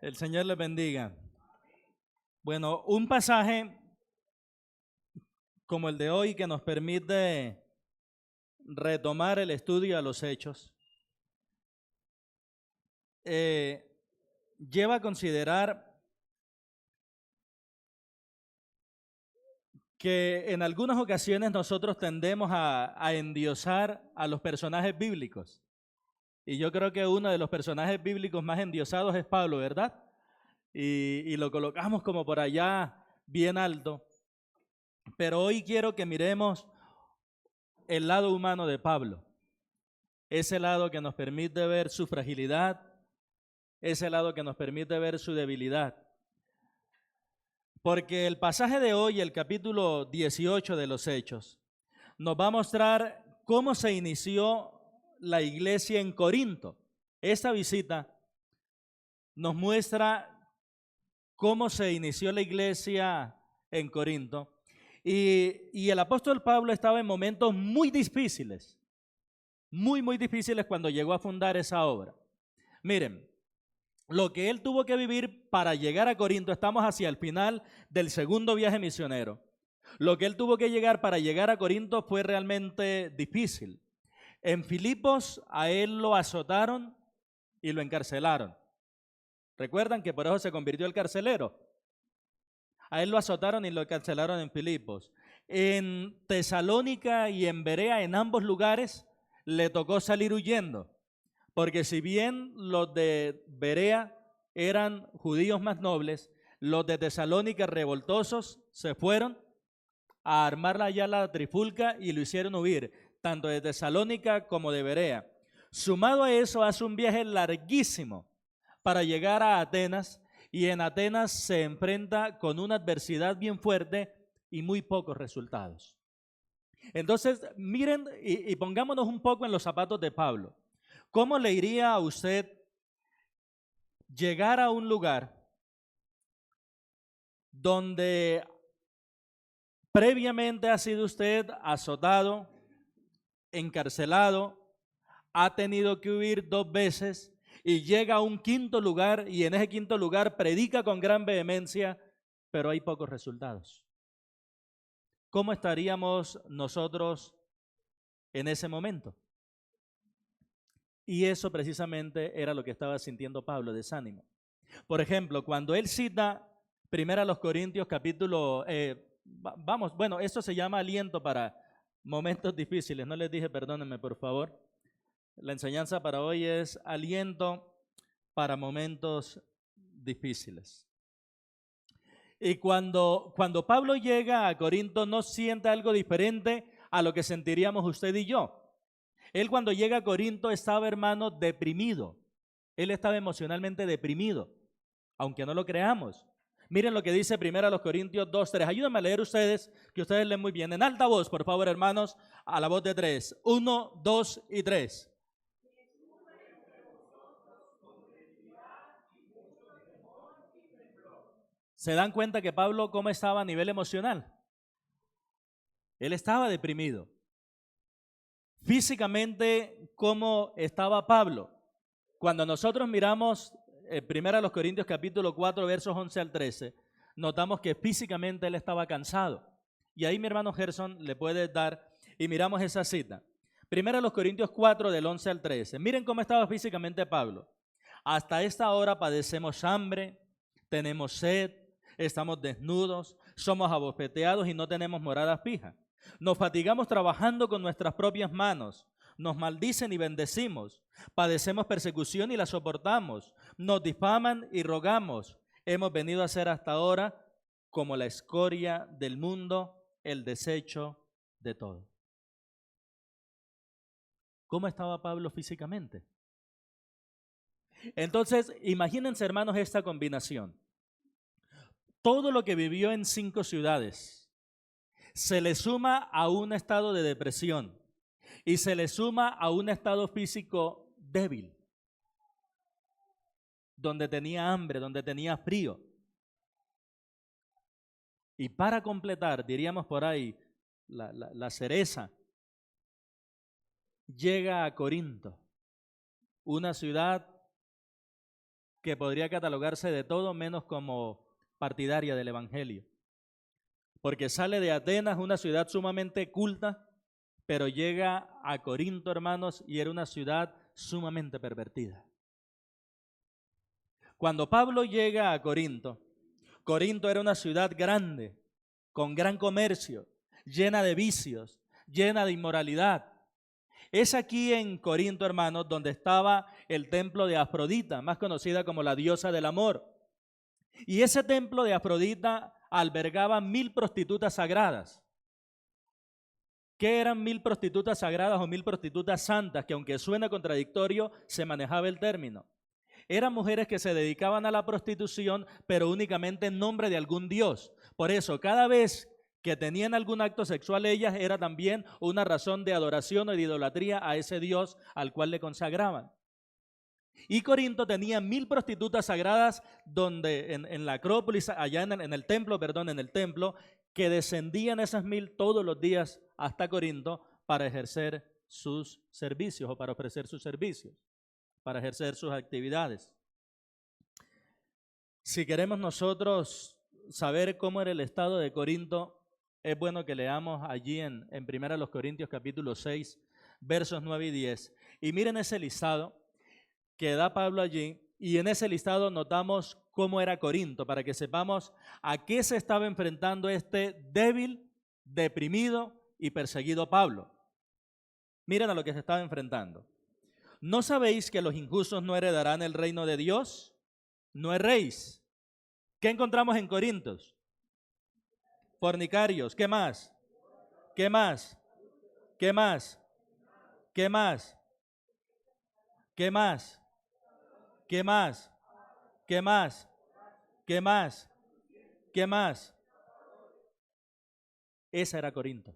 El Señor les bendiga. Bueno, un pasaje como el de hoy que nos permite retomar el estudio a los hechos, lleva a considerar que en algunas ocasiones nosotros tendemos a endiosar a los personajes bíblicos. Y yo creo que uno de los personajes bíblicos más endiosados es Pablo, ¿verdad? Y lo colocamos como por allá bien alto. Pero hoy quiero que miremos el lado humano de Pablo. Ese lado que nos permite ver su fragilidad, ese lado que nos permite ver su debilidad. Porque el pasaje de hoy, el capítulo 18 de los Hechos, nos va a mostrar cómo se inició la iglesia en Corinto. Esta visita nos muestra cómo se inició la iglesia en Corinto. Y el apóstol Pablo estaba en momentos muy difíciles, muy difíciles cuando llegó a fundar esa obra. Miren, lo que él tuvo que vivir para llegar a Corinto, estamos hacia el final del segundo viaje misionero. Lo que él tuvo que llegar para llegar a Corinto fue realmente difícil. En Filipos a él lo azotaron y lo encarcelaron. ¿Recuerdan que por eso se convirtió el carcelero? A él lo azotaron y lo encarcelaron en Filipos. En Tesalónica y en Berea, en ambos lugares, le tocó salir huyendo. Porque si bien los de Berea eran judíos más nobles, los de Tesalónica revoltosos se fueron a armar allá la trifulca y lo hicieron huir, tanto de Tesalónica como de Berea. Sumado a eso, hace un viaje larguísimo para llegar a Atenas, y en Atenas se enfrenta con una adversidad bien fuerte y muy pocos resultados. Entonces, miren y pongámonos un poco en los zapatos de Pablo. ¿Cómo le iría a usted llegar a un lugar donde previamente ha sido usted azotado, encarcelado, ha tenido que huir 2 veces y llega a un quinto lugar y en ese quinto lugar predica con gran vehemencia, pero hay pocos resultados? ¿Cómo estaríamos nosotros en ese momento? Y eso precisamente era lo que estaba sintiendo Pablo, desánimo. Por ejemplo, cuando él cita 1 Corintios capítulo, bueno, esto se llama aliento para momentos difíciles. No les dije, perdónenme por favor. La enseñanza para hoy es aliento para momentos difíciles. Y cuando Pablo llega a Corinto no siente algo diferente a lo que sentiríamos usted y yo. Él cuando llega a Corinto estaba, hermano, deprimido. Él estaba emocionalmente deprimido, aunque no lo creamos. Miren lo que dice 1 Corintios 2:3. Ayúdenme a leer ustedes, que ustedes leen muy bien. En alta voz, por favor, hermanos, a la voz de 3. 1, 2 y 3. ¿Se dan cuenta que Pablo cómo estaba a nivel emocional? Él estaba deprimido. Físicamente, ¿cómo estaba Pablo? Cuando nosotros miramos 1 Corintios capítulo 4, versos 11 al 13, notamos que físicamente él estaba cansado. Y ahí mi hermano Gerson le puede dar, y miramos esa cita. 1 Corintios 4, del 11 al 13. Miren cómo estaba físicamente Pablo. Hasta esta hora padecemos hambre, tenemos sed, estamos desnudos, somos abofeteados y no tenemos morada fija. Nos fatigamos trabajando con nuestras propias manos, nos maldicen y bendecimos, padecemos persecución y la soportamos, nos difaman y rogamos. Hemos venido a ser hasta ahora como la escoria del mundo, el desecho de todo. ¿Cómo estaba Pablo físicamente? Entonces, imagínense, hermanos, esta combinación. Todo lo que vivió en 5 ciudades se le suma a un estado de depresión y se le suma a un estado físico débil, donde tenía hambre, donde tenía frío. Y para completar, diríamos por ahí, la cereza, llega a Corinto, una ciudad que podría catalogarse de todo menos como partidaria del Evangelio. Porque sale de Atenas, una ciudad sumamente culta, pero llega a Corinto, hermanos, y era una ciudad sumamente pervertida. Cuando Pablo llega a Corinto, Corinto era una ciudad grande, con gran comercio, llena de vicios, llena de inmoralidad. Es aquí en Corinto, hermanos, donde estaba el templo de Afrodita, más conocida como la diosa del amor. Y ese templo de Afrodita albergaba 1000 prostitutas sagradas. ¿Qué eran 1000 prostitutas sagradas o 1000 prostitutas santas? Que aunque suena contradictorio, se manejaba el término. Eran mujeres que se dedicaban a la prostitución, pero únicamente en nombre de algún dios. Por eso, cada vez que tenían algún acto sexual ellas, era también una razón de adoración o de idolatría a ese dios al cual le consagraban. Y Corinto tenía 1000 prostitutas sagradas donde en la Acrópolis, allá en el templo, que descendían esas 1000 todos los días hasta Corinto para ejercer sus servicios o para ofrecer sus servicios, para ejercer sus actividades. Si queremos nosotros saber cómo era el estado de Corinto, es bueno que leamos allí en 1 Corintios capítulo 6, versos 9 y 10. Y miren ese listado que da Pablo allí, y en ese listado notamos cómo era Corinto, para que sepamos a qué se estaba enfrentando este débil, deprimido y perseguido Pablo. Miren a lo que se estaba enfrentando. ¿No sabéis que los injustos no heredarán el reino de Dios? No erréis. ¿Qué encontramos en Corintios? Fornicarios. ¿Qué más? ¿Qué más? ¿Qué más? ¿Qué más? ¿Qué más? ¿Qué más? ¿Qué más? ¿Qué más? ¿Qué más? Esa era Corinto.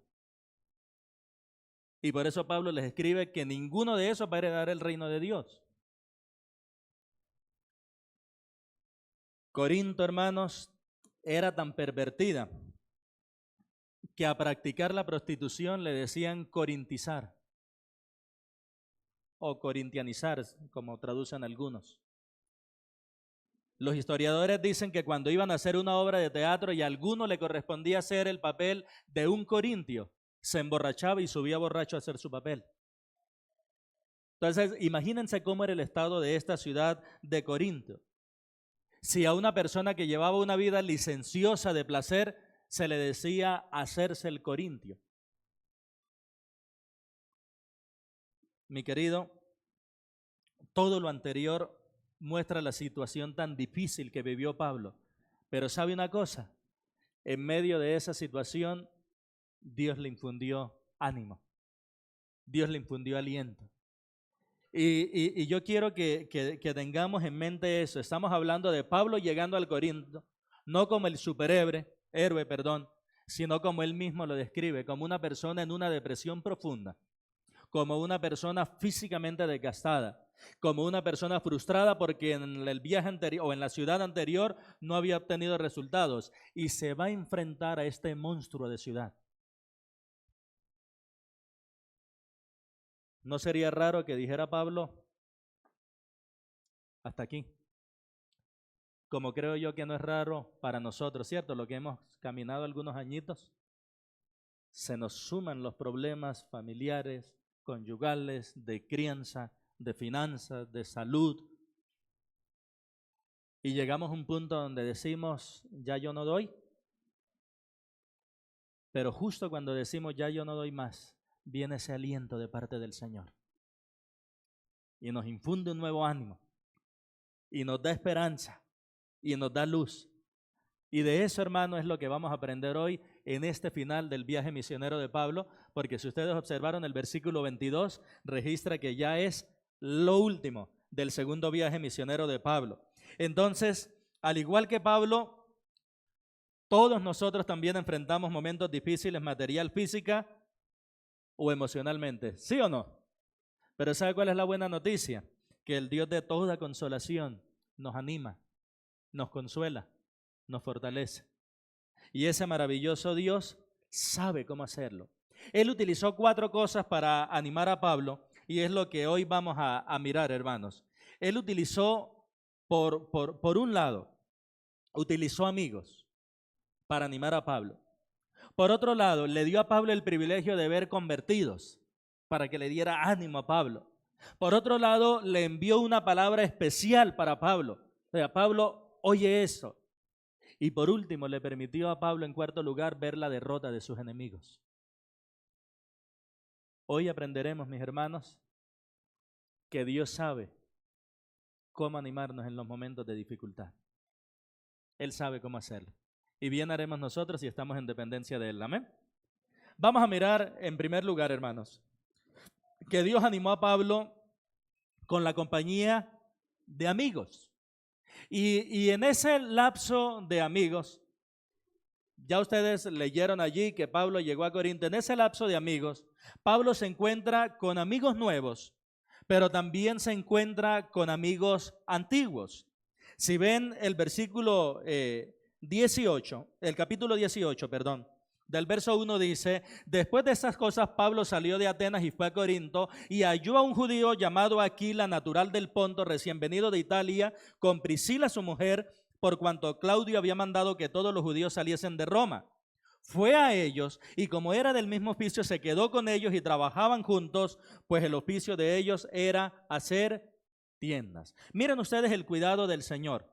Y por eso Pablo les escribe que ninguno de esos va a heredar el reino de Dios. Corinto, hermanos, era tan pervertida que a practicar la prostitución le decían corintizar o corintianizar, como traducen algunos. Los historiadores dicen que cuando iban a hacer una obra de teatro y a alguno le correspondía hacer el papel de un corintio, se emborrachaba y subía borracho a hacer su papel. Entonces, imagínense cómo era el estado de esta ciudad de Corinto. Si a una persona que llevaba una vida licenciosa de placer se le decía hacerse el corintio. Mi querido, todo lo anterior muestra la situación tan difícil que vivió Pablo. Pero ¿sabe una cosa? En medio de esa situación, Dios le infundió ánimo. Dios le infundió aliento. Y yo quiero que tengamos en mente eso. Estamos hablando de Pablo llegando al Corinto, no como el superhéroe, sino como él mismo lo describe, como una persona en una depresión profunda, como una persona físicamente desgastada, como una persona frustrada porque en el viaje anterior o en la ciudad anterior no había obtenido resultados y se va a enfrentar a este monstruo de ciudad. ¿No sería raro que dijera Pablo, hasta aquí? Como creo yo que no es raro para nosotros, ¿cierto? Lo que hemos caminado algunos añitos, se nos suman los problemas familiares, conyugales, de crianza, de finanzas, de salud. Y llegamos a un punto donde decimos, ya yo no doy. Pero justo cuando decimos, ya yo no doy más, viene ese aliento de parte del Señor. Y nos infunde un nuevo ánimo. Y nos da esperanza. Y nos da luz. Y de eso, hermano, es lo que vamos a aprender hoy en este final del viaje misionero de Pablo, porque si ustedes observaron el versículo 22, registra que ya es lo último del segundo viaje misionero de Pablo. Entonces, al igual que Pablo, todos nosotros también enfrentamos momentos difíciles material, física o emocionalmente, ¿sí o no? Pero ¿sabe cuál es la buena noticia? Que el Dios de toda consolación nos anima, nos consuela, nos fortalece. Y ese maravilloso Dios sabe cómo hacerlo. Él utilizó 4 cosas para animar a Pablo y es lo que hoy vamos a mirar, hermanos. Él utilizó por un lado, utilizó amigos para animar a Pablo. Por otro lado, le dio a Pablo el privilegio de ver convertidos para que le diera ánimo a Pablo. Por otro lado, le envió una palabra especial para Pablo. O sea, Pablo, oye eso. Y por último, le permitió a Pablo, en cuarto lugar, ver la derrota de sus enemigos. Hoy aprenderemos, mis hermanos, que Dios sabe cómo animarnos en los momentos de dificultad. Él sabe cómo hacerlo. Y bien haremos nosotros si estamos en dependencia de Él. Amén. Vamos a mirar en primer lugar, hermanos, que Dios animó a Pablo con la compañía de amigos. Y en ese lapso de amigos, ya ustedes leyeron allí que Pablo llegó a Corinto. En ese lapso de amigos, Pablo se encuentra con amigos nuevos, pero también se encuentra con amigos antiguos. Si ven el versículo 18, el capítulo 18, perdón, del verso 1 dice: después de esas cosas Pablo salió de Atenas y fue a Corinto y halló a un judío llamado Aquila, natural del Ponto, recién venido de Italia, con Priscila su mujer, por cuanto Claudio había mandado que todos los judíos saliesen de Roma. Fue a ellos y como era del mismo oficio se quedó con ellos y trabajaban juntos, pues el oficio de ellos era hacer tiendas. Miren ustedes el cuidado del Señor.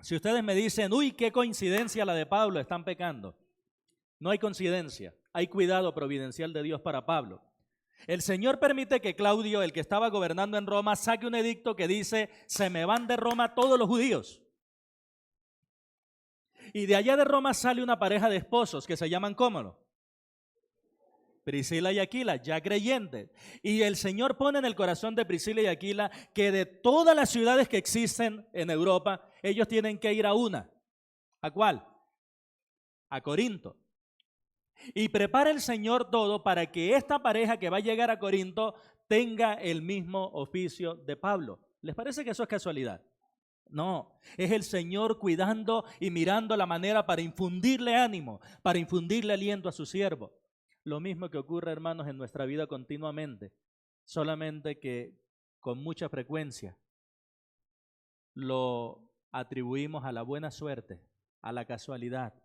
Si ustedes me dicen, uy, qué coincidencia la de Pablo, están pecando. No hay coincidencia, hay cuidado providencial de Dios para Pablo. El Señor permite que Claudio, el que estaba gobernando en Roma, saque un edicto que dice: se me van de Roma todos los judíos. Y de allá de Roma sale una pareja de esposos que se llaman, ¿cómo? Priscila y Aquila, ya creyentes. Y el Señor pone en el corazón de Priscila y Aquila que de todas las ciudades que existen en Europa, ellos tienen que ir a una. ¿A cuál? A Corinto. Y prepara el Señor todo para que esta pareja que va a llegar a Corinto tenga el mismo oficio de Pablo. ¿Les parece que eso es casualidad? No, es el Señor cuidando y mirando la manera para infundirle ánimo, para infundirle aliento a su siervo. Lo mismo que ocurre, hermanos, en nuestra vida continuamente, solamente que con mucha frecuencia lo atribuimos a la buena suerte, a la casualidad.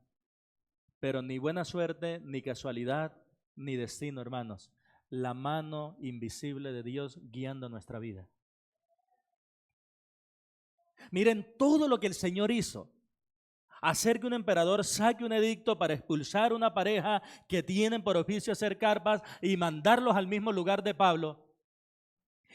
Pero ni buena suerte, ni casualidad, ni destino, hermanos. La mano invisible de Dios guiando nuestra vida. Miren todo lo que el Señor hizo. Hacer que un emperador saque un edicto para expulsar una pareja que tienen por oficio hacer carpas y mandarlos al mismo lugar de Pablo.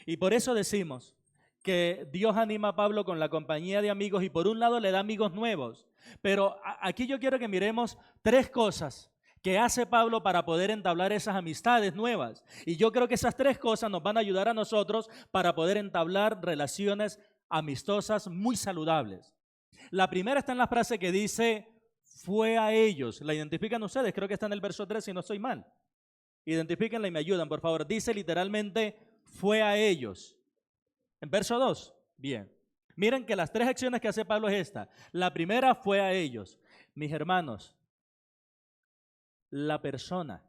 Y por eso decimos que Dios anima a Pablo con la compañía de amigos y por un lado le da amigos nuevos. Pero aquí yo quiero que miremos tres cosas que hace Pablo para poder entablar esas amistades nuevas. Y yo creo que esas tres cosas nos van a ayudar a nosotros para poder entablar relaciones amistosas muy saludables. La primera está en la frase que dice, fue a ellos. ¿La identifican ustedes? Creo que está en el verso 3, si no estoy mal. Identifíquenla y me ayudan, por favor. Dice literalmente, fue a ellos. En verso 2, bien. Miren que las tres acciones que hace Pablo es esta. La primera fue a ellos. Mis hermanos, la persona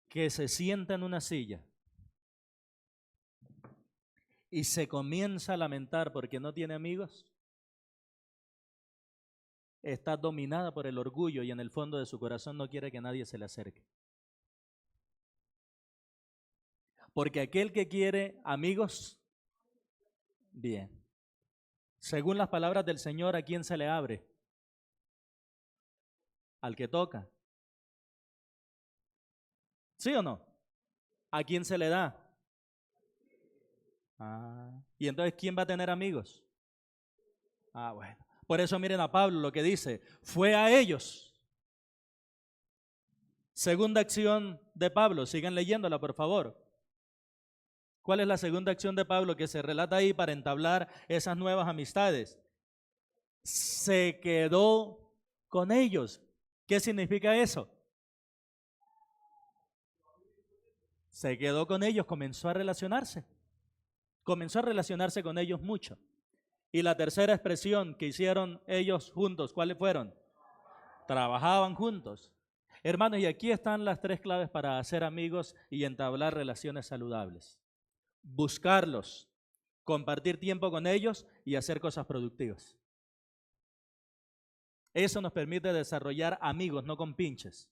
que se sienta en una silla y se comienza a lamentar porque no tiene amigos, está dominada por el orgullo y en el fondo de su corazón no quiere que nadie se le acerque. Porque aquel que quiere amigos, bien. Según las palabras del Señor, ¿a quién se le abre? Al que toca. ¿Sí o no? ¿A quién se le da? Y entonces, ¿quién va a tener amigos? Bueno. Por eso miren a Pablo lo que dice, fue a ellos. Segunda acción de Pablo, sigan leyéndola por favor. ¿Cuál es la segunda acción de Pablo que se relata ahí para entablar esas nuevas amistades? Se quedó con ellos. ¿Qué significa eso? Se quedó con ellos, comenzó a relacionarse. Comenzó a relacionarse con ellos mucho. Y la tercera expresión que hicieron ellos juntos, ¿cuáles fueron? Trabajaban juntos. Hermanos, y aquí están las tres claves para hacer amigos y entablar relaciones saludables. buscarlos, compartir tiempo con ellos y hacer cosas productivas. Eso nos permite desarrollar amigos, no compinches.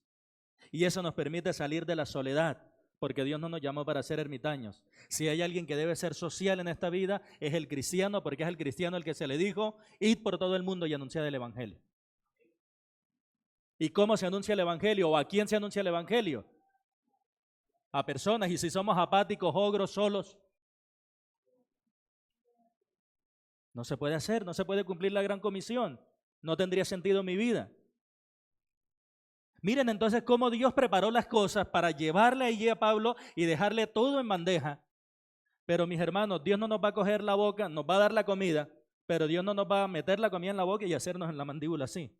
Y eso nos permite salir de la soledad, porque Dios no nos llamó para ser ermitaños. Si hay alguien que debe ser social en esta vida, es el cristiano, porque es el cristiano el que se le dijo, id por todo el mundo y anunciad el evangelio. ¿Y cómo se anuncia el evangelio? ¿O a quién se anuncia el evangelio? A personas. Y si somos apáticos, ogros, solos, no se puede hacer, no se puede cumplir la gran comisión. No tendría sentido mi vida. Miren entonces cómo Dios preparó las cosas para llevarle allí a Pablo y dejarle todo en bandeja. Pero mis hermanos, Dios no nos va a coger la boca, nos va a dar la comida, pero Dios no nos va a meter la comida en la boca y hacernos en la mandíbula así.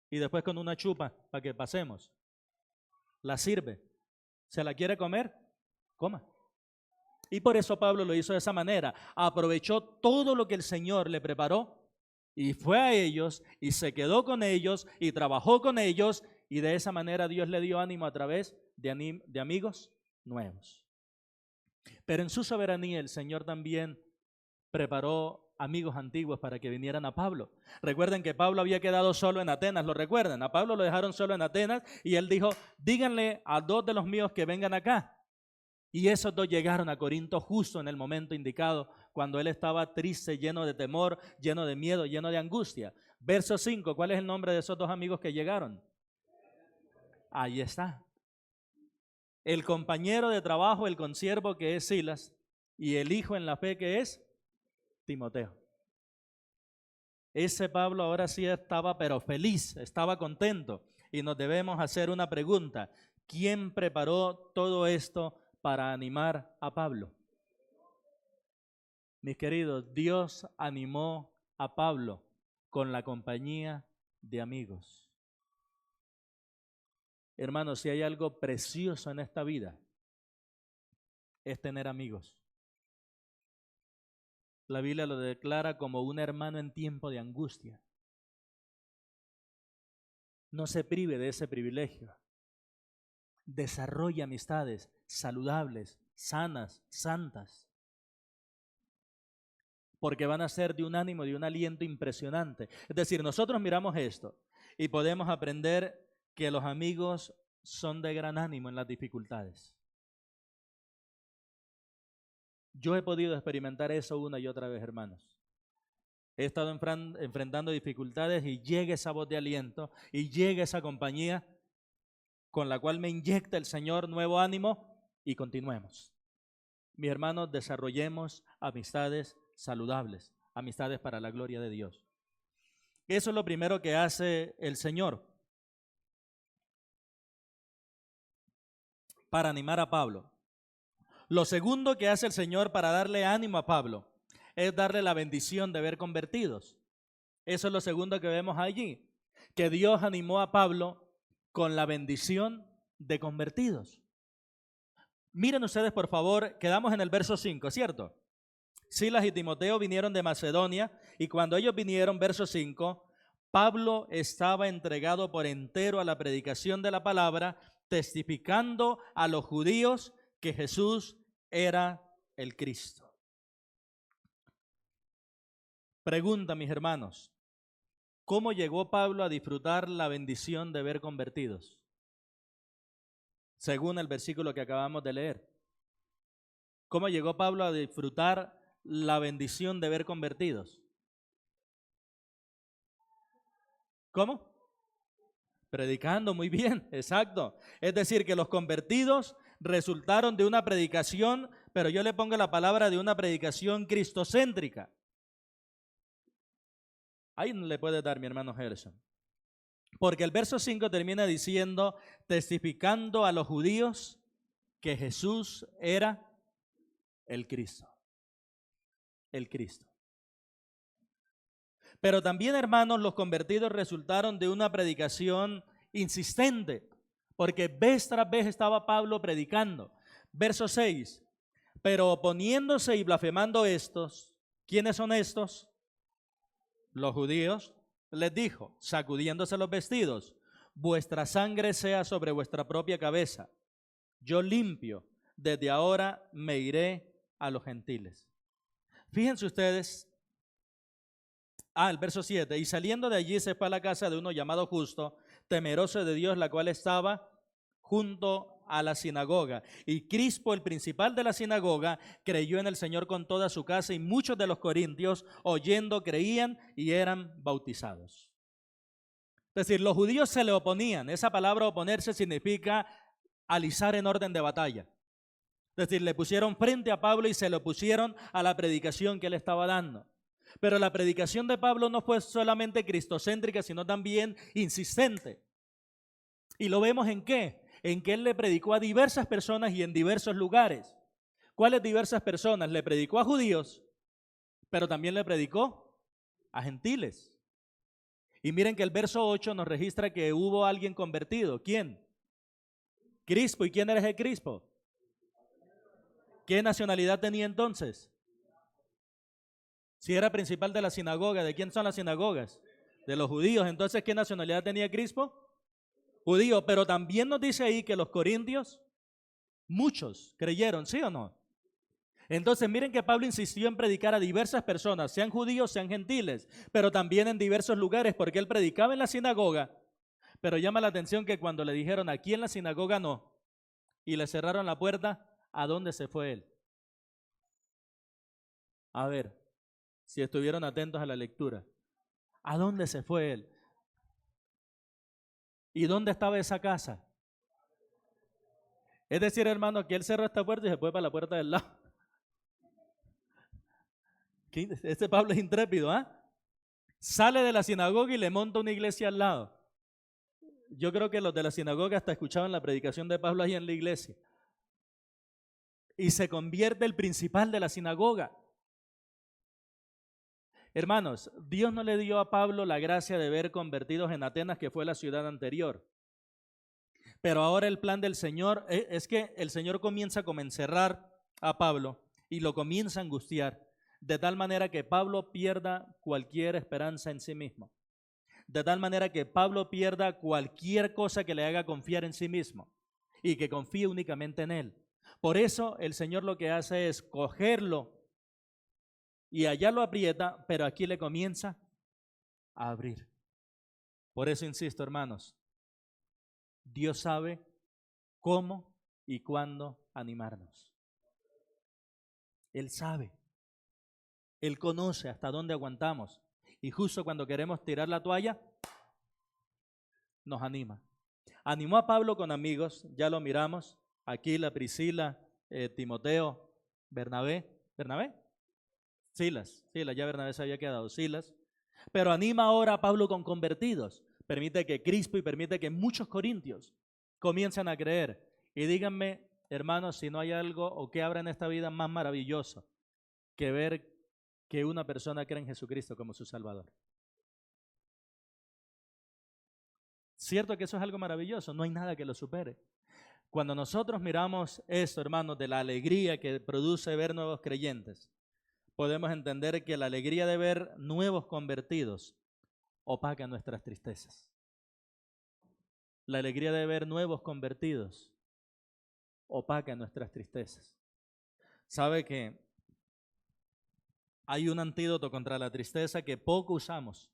Y después con una chupa para que pasemos. La sirve. ¿Se la quiere comer? Coma. Y por eso Pablo lo hizo de esa manera. Aprovechó todo lo que el Señor le preparó y fue a ellos y se quedó con ellos y trabajó con ellos y de esa manera Dios le dio ánimo a través de amigos nuevos. Pero en su soberanía el Señor también preparó amigos antiguos para que vinieran a Pablo. Recuerden que Pablo había quedado solo en Atenas, ¿lo recuerdan? A Pablo lo dejaron solo en Atenas y él dijo, díganle a 2 de los míos que vengan acá. Y esos 2 llegaron a Corinto justo en el momento indicado, cuando él estaba triste, lleno de temor, lleno de miedo, lleno de angustia. Verso 5, ¿cuál es el nombre de esos 2 amigos que llegaron? Ahí está. El compañero de trabajo, el consiervo que es Silas, y el hijo en la fe que es Timoteo. Ese Pablo ahora sí estaba pero feliz, estaba contento. Y nos debemos hacer una pregunta. ¿Quién preparó todo esto para animar a Pablo? Mis queridos, Dios animó a Pablo con la compañía de amigos. Hermanos, si hay algo precioso en esta vida, es tener amigos. La Biblia lo declara como un hermano en tiempo de angustia. No se prive de ese privilegio. Desarrolla amistades saludables, sanas, santas, porque van a ser de un ánimo, de un aliento impresionante. Es decir, nosotros miramos esto y podemos aprender que los amigos son de gran ánimo en las dificultades. Yo he podido experimentar eso una y otra vez, hermanos. He estado enfrentando dificultades y llega esa voz de aliento y llega esa compañía con la cual me inyecta el Señor nuevo ánimo y continuemos. Mis hermanos, desarrollemos amistades saludables, amistades para la gloria de Dios. Eso es lo primero que hace el Señor para animar a Pablo. Lo segundo que hace el Señor para darle ánimo a Pablo es darle la bendición de ver convertidos. Eso es lo segundo que vemos allí, que Dios animó a Pablo con la bendición de convertidos. Miren ustedes, por favor, quedamos en el verso 5, ¿cierto? Silas y Timoteo vinieron de Macedonia y cuando ellos vinieron, verso 5, Pablo estaba entregado por entero a la predicación de la palabra, testificando a los judíos que Jesús era el Cristo. Pregunta, mis hermanos, ¿cómo llegó Pablo a disfrutar la bendición de ver convertidos? Según el versículo que acabamos de leer. ¿Cómo llegó Pablo a disfrutar la bendición de ver convertidos? ¿Cómo? Predicando, muy bien, exacto. Es decir, que los convertidos resultaron de una predicación, pero yo le pongo la palabra de una predicación cristocéntrica. Ahí no le puede dar mi hermano Gerson. Porque el verso 5 termina diciendo, testificando a los judíos que Jesús era el Cristo. El Cristo. Pero también, hermanos, los convertidos resultaron de una predicación insistente, porque vez tras vez estaba Pablo predicando. Verso 6, pero oponiéndose y blasfemando estos, ¿quiénes son estos? Los judíos, les dijo, sacudiéndose los vestidos, vuestra sangre sea sobre vuestra propia cabeza. Yo limpio, desde ahora me iré a los gentiles. Fíjense ustedes, el verso 7, y saliendo de allí se fue a la casa de uno llamado Justo, temeroso de Dios, la cual estaba junto a la sinagoga. Y Crispo, el principal de la sinagoga, creyó en el Señor con toda su casa, y muchos de los corintios, oyendo, creían y eran bautizados. Es decir, los judíos se le oponían. Esa palabra oponerse significa alisar en orden de batalla. Es decir, le pusieron frente a Pablo y se lo pusieron a la predicación que él estaba dando. Pero la predicación de Pablo no fue solamente cristocéntrica, sino también insistente. ¿Y lo vemos en qué? En que él le predicó a diversas personas y en diversos lugares. ¿Cuáles diversas personas? Le predicó a judíos, pero también le predicó a gentiles. Y miren que el verso 8 nos registra que hubo alguien convertido. ¿Quién? Crispo. ¿Y quién era ese Crispo? ¿Qué nacionalidad tenía entonces? Si era principal de la sinagoga, ¿de quién son las sinagogas? De los judíos. Entonces, ¿qué nacionalidad tenía Crispo? Judío. Pero también nos dice ahí que los corintios, muchos creyeron, ¿sí o no? Entonces, miren que Pablo insistió en predicar a diversas personas, sean judíos, sean gentiles, pero también en diversos lugares, porque él predicaba en la sinagoga, pero llama la atención que cuando le dijeron aquí en la sinagoga no, y le cerraron la puerta, ¿a dónde se fue él? A ver, si estuvieron atentos a la lectura, ¿a dónde se fue él? ¿Y dónde estaba esa casa? Es decir, hermano, que él cerró esta puerta y se fue para la puerta del lado. Este Pablo es intrépido, ¿ah? Sale de la sinagoga y le monta una iglesia al lado. Yo creo que los de la sinagoga hasta escuchaban la predicación de Pablo ahí en la iglesia. Y se convierte el principal de la sinagoga. Hermanos, Dios no le dio a Pablo la gracia de ver convertidos en Atenas, que fue la ciudad anterior. Pero ahora el plan del Señor es que el Señor comienza como a encerrar a Pablo y lo comienza a angustiar, de tal manera que Pablo pierda cualquier esperanza en sí mismo. De tal manera que Pablo pierda cualquier cosa que le haga confiar en sí mismo y que confíe únicamente en él. Por eso el Señor lo que hace es cogerlo y allá lo aprieta, pero aquí le comienza a abrir. Por eso insisto, hermanos, Dios sabe cómo y cuándo animarnos. Él sabe. Él conoce hasta dónde aguantamos. Y justo cuando queremos tirar la toalla, nos anima. Animó a Pablo con amigos, ya lo miramos. Aquila, Priscila, Timoteo, Bernabé. ¿Bernabé? Silas, ya Bernabé se había quedado, Silas. Pero anima ahora a Pablo con convertidos. Permite que Crispo y permite que muchos corintios comiencen a creer. Y díganme, hermanos, si no hay algo o qué habrá en esta vida más maravilloso que ver que una persona cree en Jesucristo como su Salvador. ¿Cierto que eso es algo maravilloso? No hay nada que lo supere. Cuando nosotros miramos esto, hermanos, de la alegría que produce ver nuevos creyentes, podemos entender que la alegría de ver nuevos convertidos opaca nuestras tristezas. La alegría de ver nuevos convertidos opaca nuestras tristezas. ¿Sabe que hay un antídoto contra la tristeza que poco usamos?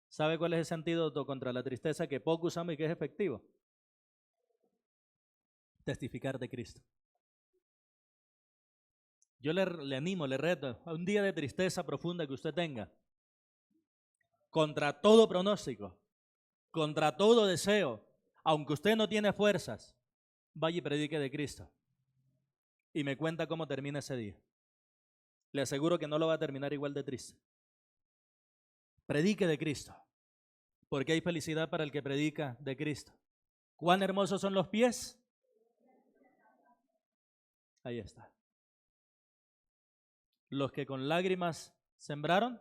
¿Sabe cuál es ese antídoto contra la tristeza que poco usamos y que es efectivo? Testificar de Cristo. Yo le animo, le reto a un día de tristeza profunda que usted tenga, contra todo pronóstico, contra todo deseo, aunque usted no tiene fuerzas, vaya y predique de Cristo. Y me cuenta cómo termina ese día. Le aseguro que no lo va a terminar igual de triste. Predique de Cristo, porque hay felicidad para el que predica de Cristo. ¿Cuán hermosos son los pies? Ahí está. Los que con lágrimas sembraron.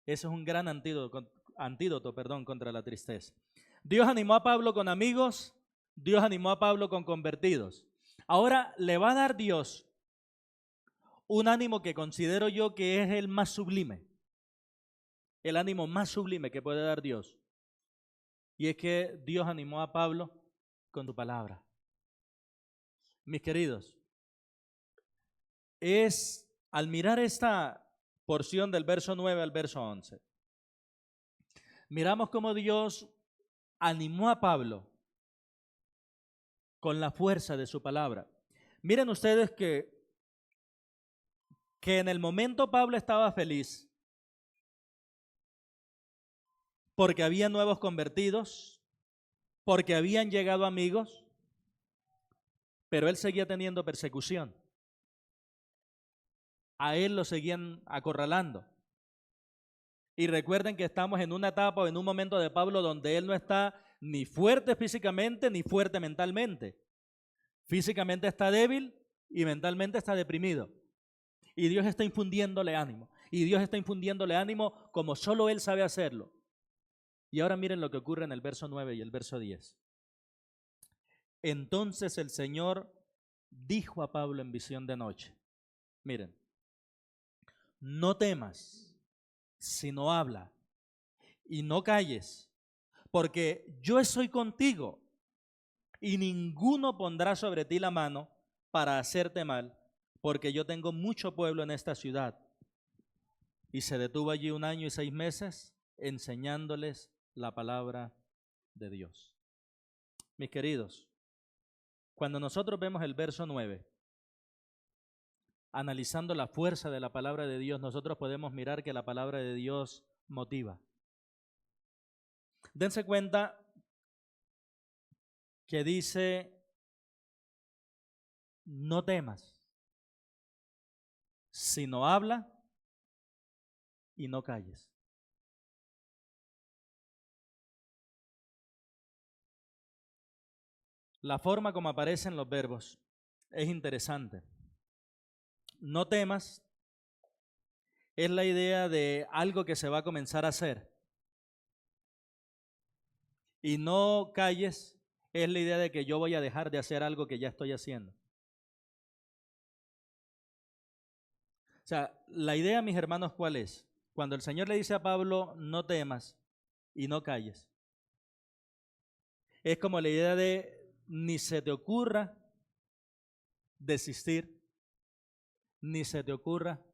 Eso es un gran antídoto contra la tristeza. Dios animó a Pablo con amigos, Dios animó a Pablo con convertidos. Ahora le va a dar Dios un ánimo que considero yo que es el más sublime, el ánimo más sublime que puede dar Dios. Y es que Dios animó a Pablo con su palabra. Mis queridos, es al mirar esta porción del verso 9 al verso 11, miramos cómo Dios animó a Pablo con la fuerza de su palabra. Miren ustedes que en el momento Pablo estaba feliz porque había nuevos convertidos, porque habían llegado amigos, pero él seguía teniendo persecución. A él lo seguían acorralando. Y recuerden que estamos en una etapa o en un momento de Pablo donde él no está ni fuerte físicamente ni fuerte mentalmente. Físicamente está débil y mentalmente está deprimido. Y Dios está infundiéndole ánimo. Y Dios está infundiéndole ánimo como solo Él sabe hacerlo. Y ahora miren lo que ocurre en el verso 9 y el verso 10. Entonces el Señor dijo a Pablo en visión de noche. Miren, no temas, sino habla y no calles, porque yo estoy contigo y ninguno pondrá sobre ti la mano para hacerte mal, porque yo tengo mucho pueblo en esta ciudad. Y se detuvo allí 1 año y 6 meses enseñándoles la palabra de Dios. Mis queridos, cuando nosotros vemos el verso 9, analizando la fuerza de la palabra de Dios, nosotros podemos mirar que la palabra de Dios motiva. Dense cuenta que dice, no temas, sino habla y no calles. La forma como aparecen los verbos es interesante. No temas es la idea de algo que se va a comenzar a hacer. Y no calles es la idea de que yo voy a dejar de hacer algo que ya estoy haciendo. O sea, la idea, mis hermanos, ¿cuál es? Cuando el Señor le dice a Pablo, no temas y no calles, es como la idea de ni se te ocurra desistir, ni se te ocurra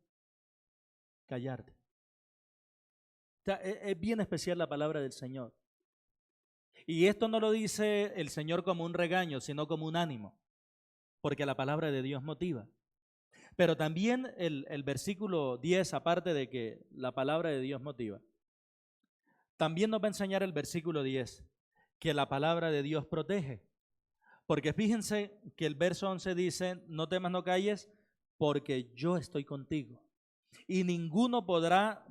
callarte. O sea, es bien especial la palabra del Señor. Y esto no lo dice el Señor como un regaño, sino como un ánimo, porque la palabra de Dios motiva. Pero también el versículo 10, aparte de que la palabra de Dios motiva, también nos va a enseñar el versículo 10, que la palabra de Dios protege. Porque fíjense que el verso 11 dice, no temas, no calles, porque yo estoy contigo. Y ninguno pondrá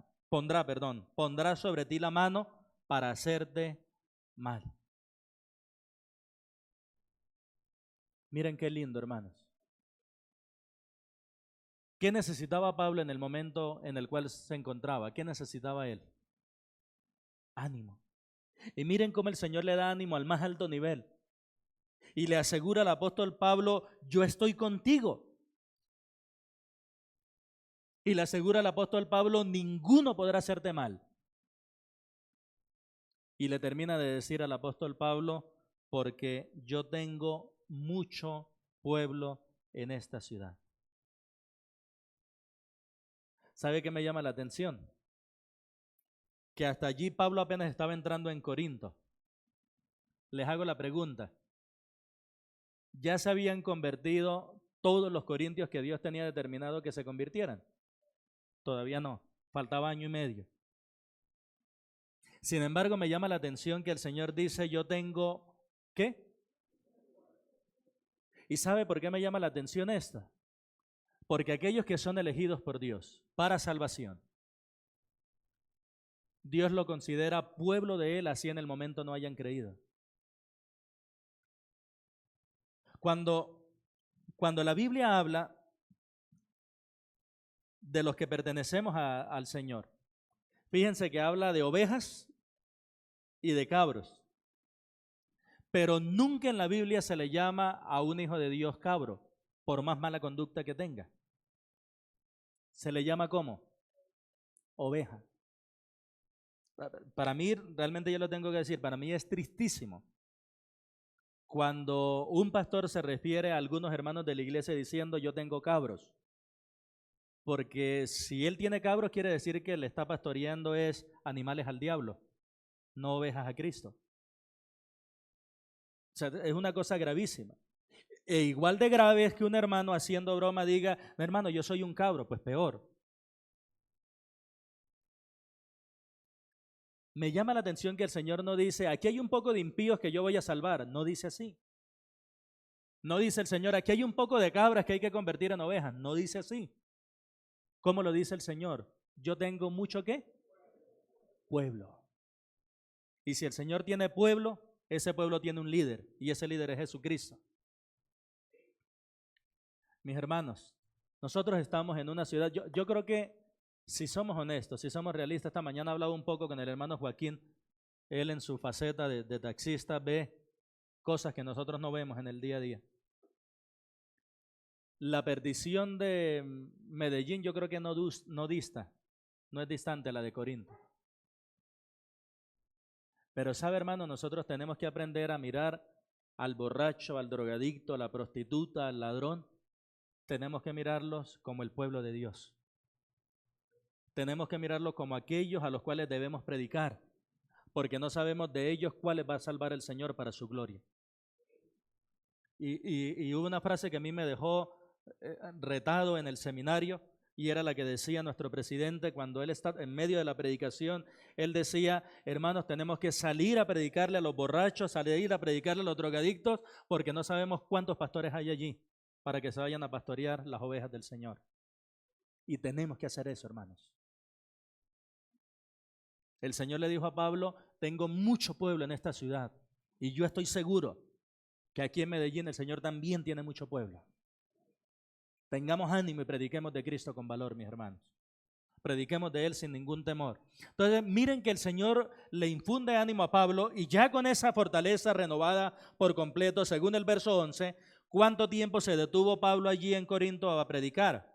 sobre ti la mano para hacerte mal. Miren qué lindo, hermanos. ¿Qué necesitaba Pablo en el momento en el cual se encontraba? ¿Qué necesitaba él? Ánimo. Y miren cómo el Señor le da ánimo al más alto nivel. Y le asegura al apóstol Pablo, yo estoy contigo. Y le asegura al apóstol Pablo, ninguno podrá hacerte mal. Y le termina de decir al apóstol Pablo, porque yo tengo mucho pueblo en esta ciudad. ¿Sabe qué me llama la atención? Que hasta allí Pablo apenas estaba entrando en Corinto. Les hago la pregunta. ¿Ya se habían convertido todos los corintios que Dios tenía determinado que se convirtieran? Todavía no. Faltaba 1 año y medio. Sin embargo, me llama la atención que el Señor dice, yo tengo, ¿qué? ¿Y sabe por qué me llama la atención esta? Porque aquellos que son elegidos por Dios para salvación, Dios lo considera pueblo de Él, así en el momento no hayan creído. Cuando la Biblia habla de los que pertenecemos al Señor, fíjense que habla de ovejas y de cabros, pero nunca en la Biblia se le llama a un hijo de Dios cabro, por más mala conducta que tenga. Se le llama ¿cómo? Oveja. Para mí, realmente yo lo tengo que decir, para mí es tristísimo cuando un pastor se refiere a algunos hermanos de la iglesia diciendo yo tengo cabros. Porque si él tiene cabros quiere decir que le está pastoreando es animales al diablo, no ovejas a Cristo. O sea, es una cosa gravísima. E igual de grave es que un hermano haciendo broma diga, no, hermano, yo soy un cabro, pues peor. Me llama la atención que el Señor no dice, aquí hay un poco de impíos que yo voy a salvar. No dice así. No dice el Señor, aquí hay un poco de cabras que hay que convertir en ovejas. No dice así. ¿Cómo lo dice el Señor? Yo tengo mucho ¿qué? Pueblo. Y si el Señor tiene pueblo, ese pueblo tiene un líder. Y ese líder es Jesucristo. Mis hermanos, nosotros estamos en una ciudad, yo creo que si somos honestos, si somos realistas, esta mañana he hablado un poco con el hermano Joaquín, él en su faceta de taxista ve cosas que nosotros no vemos en el día a día. La perdición de Medellín yo creo que no es distante a la de Corinto. Pero sabe, hermano, nosotros tenemos que aprender a mirar al borracho, al drogadicto, a la prostituta, al ladrón. Tenemos que mirarlos como el pueblo de Dios. Tenemos que mirarlos como aquellos a los cuales debemos predicar, porque no sabemos de ellos cuáles va a salvar el Señor para su gloria. Y hubo una frase que a mí me dejó retado en el seminario, y era la que decía nuestro presidente cuando él está en medio de la predicación. Él decía, hermanos, tenemos que salir a predicarle a los borrachos, salir a predicarle a los drogadictos, porque no sabemos cuántos pastores hay allí para que se vayan a pastorear las ovejas del Señor. Y tenemos que hacer eso, hermanos. El Señor le dijo a Pablo, tengo mucho pueblo en esta ciudad, y yo estoy seguro que aquí en Medellín el Señor también tiene mucho pueblo. Tengamos ánimo y prediquemos de Cristo con valor, mis hermanos. Prediquemos de Él sin ningún temor. Entonces, miren que el Señor le infunde ánimo a Pablo, y ya con esa fortaleza renovada por completo, según el verso 11, ¿cuánto tiempo se detuvo Pablo allí en Corinto a predicar?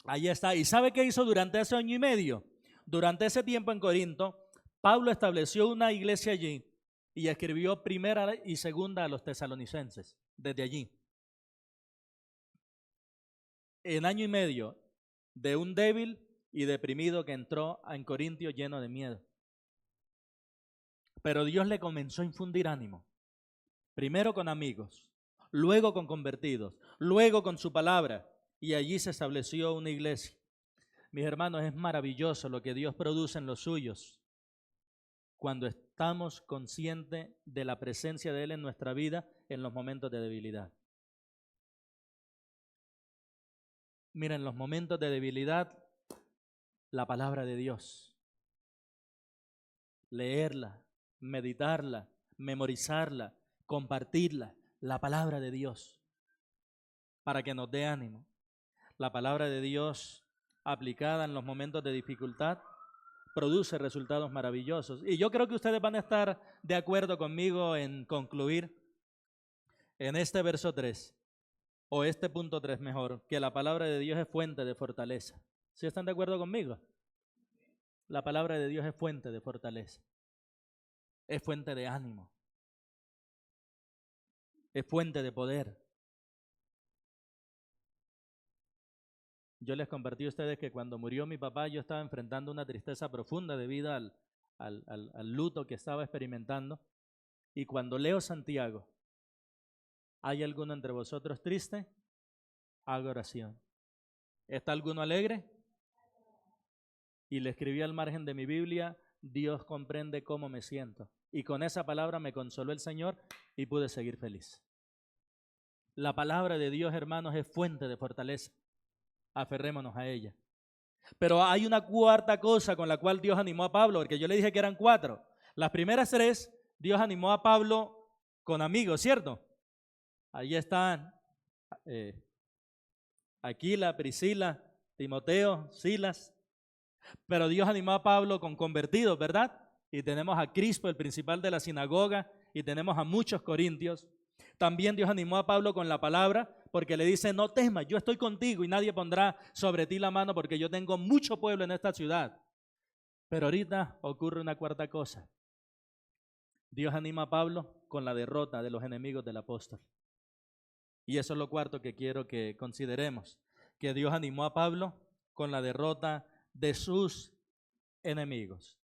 Ahí está. ¿Y sabe qué hizo durante ese año y medio? Durante ese tiempo en Corinto, Pablo estableció una iglesia allí y escribió primera y segunda a los tesalonicenses, desde allí. En año y medio, de un débil y deprimido que entró en Corintio lleno de miedo. Pero Dios le comenzó a infundir ánimo. Primero con amigos, luego con convertidos, luego con su palabra. Y allí se estableció una iglesia. Mis hermanos, es maravilloso lo que Dios produce en los suyos cuando estamos conscientes de la presencia de Él en nuestra vida en los momentos de debilidad. Miren, en los momentos de debilidad, la palabra de Dios. Leerla, meditarla, memorizarla, compartirla, la palabra de Dios, para que nos dé ánimo. La palabra de Dios aplicada en los momentos de dificultad produce resultados maravillosos. Y yo creo que ustedes van a estar de acuerdo conmigo en concluir en este verso 3, o este punto 3 mejor, que la palabra de Dios es fuente de fortaleza. ¿Sí están de acuerdo conmigo? La palabra de Dios es fuente de fortaleza, es fuente de ánimo, es fuente de poder. Yo les compartí a ustedes que cuando murió mi papá yo estaba enfrentando una tristeza profunda debido al luto que estaba experimentando. Y cuando leo Santiago, ¿hay alguno entre vosotros triste? Haga oración. ¿Está alguno alegre? Y le escribí al margen de mi Biblia, Dios comprende cómo me siento. Y con esa palabra me consoló el Señor y pude seguir feliz. La palabra de Dios, hermanos, es fuente de fortaleza. Aferrémonos a ella. Pero hay una cuarta cosa con la cual Dios animó a Pablo, porque yo le dije que eran 4. Las primeras 3, Dios animó a Pablo con amigos, ¿cierto? Ahí están Aquila, Priscila, Timoteo, Silas. Pero Dios animó a Pablo con convertidos, ¿verdad? Y tenemos a Crispo, el principal de la sinagoga, y tenemos a muchos corintios. También Dios animó a Pablo con la palabra, porque le dice, no temas, yo estoy contigo y nadie pondrá sobre ti la mano porque yo tengo mucho pueblo en esta ciudad. Pero ahorita ocurre una cuarta cosa. Dios anima a Pablo con la derrota de los enemigos del apóstol. Y eso es lo cuarto que quiero que consideremos, que Dios animó a Pablo con la derrota de sus enemigos.